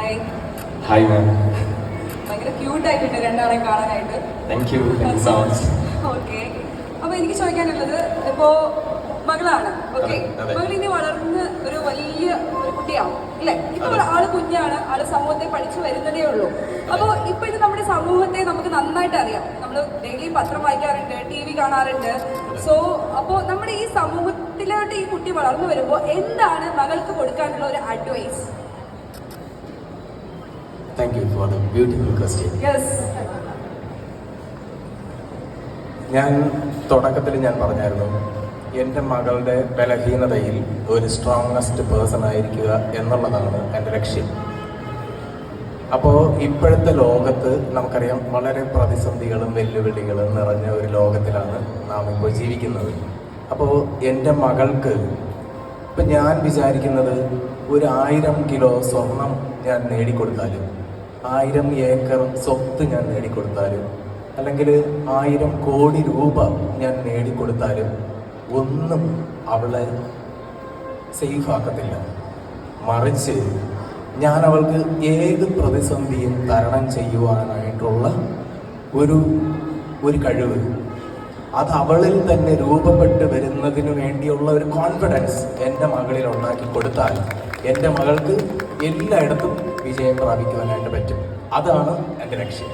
Hi. Hi ma'am. ഭയങ്കര ക്യൂട്ടായിട്ടുണ്ട് രണ്ടാളെ കാണാനായിട്ട്. Thank you so much. Okay, അപ്പോൾ എനിക്ക് ചോദിക്കാനുള്ളത്, ഇപ്പോൾ മകളാണ്, ഓക്കെ, മകൾ ഇനി വളർന്ന് ഒരു വലിയ ഒരു കുട്ടിയാവും അല്ലേ? ഇപ്പോൾ ആള് കുഞ്ഞാണ്, ആള് സമൂഹത്തെ പഠിച്ചു വരുന്നതേ ഉള്ളൂ. അപ്പോൾ ഇപ്പോഴത്തെ നമ്മുടെ സമൂഹത്തെ നമുക്ക് നന്നായിട്ട് അറിയാം. നമ്മൾ ഡെയിലി പത്രം വായിക്കാറുണ്ട്, TV കാണാറുണ്ട്. സോ അപ്പോൾ നമ്മുടെ ഈ സമൂഹത്തിലോട്ട് ഈ കുട്ടി വളർന്നു വരുമ്പോൾ എന്താണ് മകൾക്ക് കൊടുക്കാനുള്ള ഒരു advice? Thank you for the beautiful question. Yes. ഞാൻ തുടക്കത്തിൽ ഞാൻ പറഞ്ഞായിരുന്നു, എൻ്റെ മകളുടെ ബലഹീനതയിൽ ഒരു സ്ട്രോങ്ങസ്റ്റ് പേഴ്സൺ ആയിരിക്കുക എന്നുള്ളതാണ് എൻ്റെ ലക്ഷ്യം. അപ്പോൾ ഇപ്പോഴത്തെ ലോകത്ത് നമുക്കറിയാം, വളരെ പ്രതിസന്ധികളും വെല്ലുവിളികളും നിറഞ്ഞ ഒരു ലോകത്തിലാണ് നാം ഇപ്പോൾ ജീവിക്കുന്നത്. അപ്പോൾ എൻ്റെ മകൾക്ക് ഇപ്പം ഞാൻ വിചാരിക്കുന്നത്, 1000 കിലോ സ്വർണം ഞാൻ നേടിക്കൊടുത്താലും, 1000 ഏക്കർ സ്വത്ത് ഞാൻ നേടിക്കൊടുത്താലും, അല്ലെങ്കിൽ 1000 കോടി രൂപ ഞാൻ നേടിക്കൊടുത്താലും ഒന്നും അവളെ സേഫ് ആക്കത്തില്ല. മറിച്ച് ഞാൻ അവൾക്ക് ഏത് പ്രതിസന്ധിയും തരണം ചെയ്യുവാനായിട്ടുള്ള ഒരു കഴിവ്, അത് അവളിൽ തന്നെ രൂപപ്പെട്ട് വരുന്നതിന് വേണ്ടിയുള്ള ഒരു കോൺഫിഡൻസ് എൻ്റെ മകളിൽ ഉണ്ടാക്കി കൊടുത്താൽ എൻ്റെ മകൾക്ക് എല്ലായിടത്തും വിജയം പ്രാപിക്കുവാനായിട്ട് പറ്റും. അതാണ് എൻ്റെ ലക്ഷ്യം.